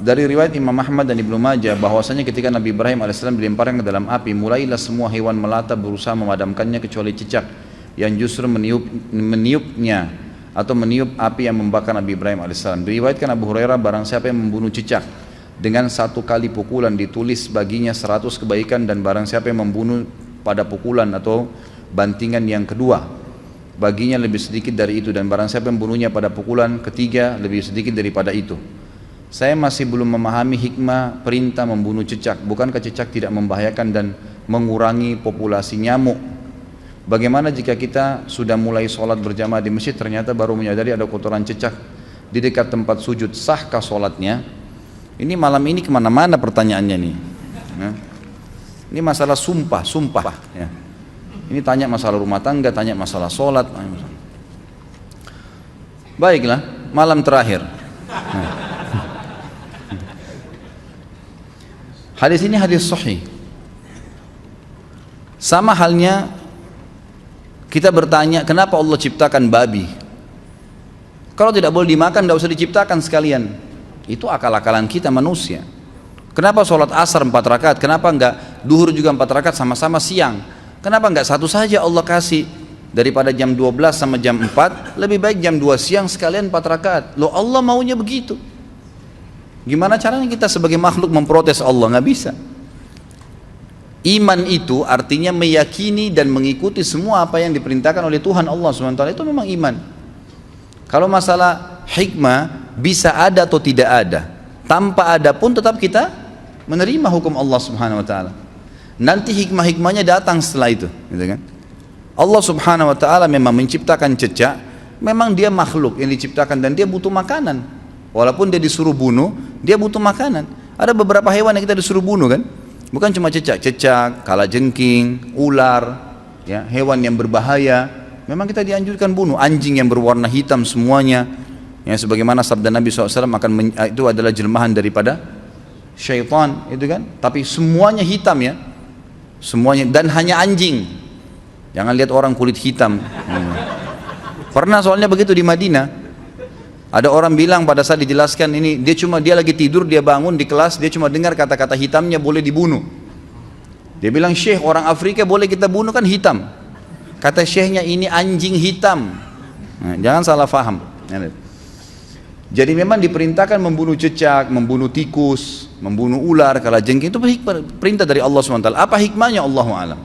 Dari riwayat Imam Ahmad dan Ibnu Majah bahwasanya ketika Nabi Ibrahim AS dilemparkan ke dalam api, mulailah semua hewan melata berusaha memadamkannya kecuali cicak yang justru meniupnya atau meniup api yang membakar Nabi Ibrahim AS. Diriwayatkan Abu Hurairah, barang siapa yang membunuh cicak dengan satu kali pukulan ditulis baginya 100 kebaikan, dan barang siapa yang membunuh pada pukulan atau bantingan yang kedua baginya lebih sedikit dari itu, dan barang siapa yang membunuhnya pada pukulan ketiga lebih sedikit daripada itu. Saya masih belum memahami hikmah perintah membunuh cicak. Bukankah cicak tidak membahayakan dan mengurangi populasi nyamuk? Bagaimana jika kita sudah mulai sholat berjamaah di masjid, ternyata baru menyadari ada kotoran cicak di dekat tempat sujud? Sahkah sholatnya? Ini malam ini kemana-mana pertanyaannya nih. Ini masalah sumpah ya. Ini tanya masalah rumah tangga, tanya masalah sholat. Baiklah, malam terakhir. Hadis ini hadis sahih. Sama halnya kita bertanya, kenapa Allah ciptakan babi? Kalau tidak boleh dimakan, tidak usah diciptakan sekalian. Itu akal-akalan kita manusia. Kenapa sholat asar 4 rakaat? Kenapa enggak duhur juga 4 rakaat sama-sama siang? Kenapa enggak satu saja Allah kasih? Daripada jam 12 sama jam 4, lebih baik jam 2 siang sekalian 4 rakaat. Loh, Allah maunya begitu. Gimana caranya kita sebagai makhluk memprotes Allah? Nggak bisa. Iman itu artinya meyakini dan mengikuti semua apa yang diperintahkan oleh Tuhan Allah SWT. Itu memang iman. Kalau masalah hikmah bisa ada atau tidak ada, tanpa ada pun tetap kita menerima hukum Allah Subhanahu Wa Taala. Nanti hikmah-hikmahnya datang setelah itu, gitu kan? Allah Subhanahu Wa Taala memang menciptakan cicak, memang dia makhluk yang diciptakan dan dia butuh makanan. Walaupun dia disuruh bunuh, dia butuh makanan. Ada beberapa hewan yang kita disuruh bunuh kan? Bukan cuma cicak, kalajengking, ular, ya, hewan yang berbahaya. Memang kita dianjurkan bunuh. Anjing yang berwarna hitam semuanya, ya, sebagaimana sabda Nabi SAW, itu adalah jelmahan daripada syaitan, itu kan? Tapi semuanya hitam ya, semuanya, dan hanya anjing. Jangan lihat orang kulit hitam. Pernah soalnya begitu di Madinah. Ada orang bilang pada saat dijelaskan ini, dia lagi tidur, dia bangun di kelas, dia cuma dengar kata-kata hitamnya boleh dibunuh. Dia bilang, Syekh, orang Afrika boleh kita bunuh kan hitam. Kata Syekhnya, ini anjing hitam. Nah, jangan salah faham. Jadi memang diperintahkan membunuh cicak, membunuh tikus, membunuh ular, kalajengking, itu perintah dari Allah SWT. Apa hikmahnya? Allahu a'lam.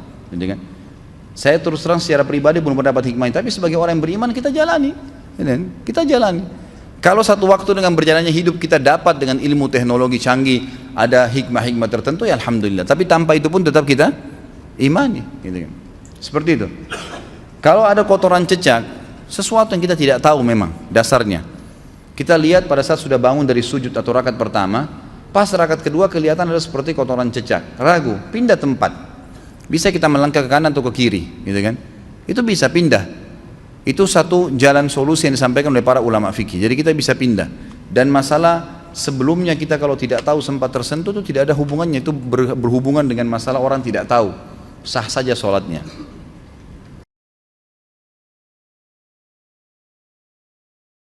Saya terus terang secara pribadi belum mendapat hikmahnya, tapi sebagai orang yang beriman kita jalani. Kita jalani. Kalau satu waktu dengan berjalannya hidup kita dapat dengan ilmu teknologi canggih, ada hikmah-hikmah tertentu, ya alhamdulillah. Tapi tanpa itu pun tetap kita imani, gitu kan. Seperti itu. Kalau ada kotoran cicak, sesuatu yang kita tidak tahu memang dasarnya. Kita lihat pada saat sudah bangun dari sujud atau rakaat pertama, pas rakaat kedua kelihatan ada seperti kotoran cicak. Ragu, pindah tempat. Bisa kita melangkah ke kanan atau ke kiri, gitu kan. Itu bisa pindah. Itu satu jalan solusi yang disampaikan oleh para ulama fikih. Jadi kita bisa pindah. Dan masalah sebelumnya kita kalau tidak tahu sempat tersentuh itu tidak ada hubungannya. Itu berhubungan dengan masalah orang tidak tahu. Sah saja sholatnya.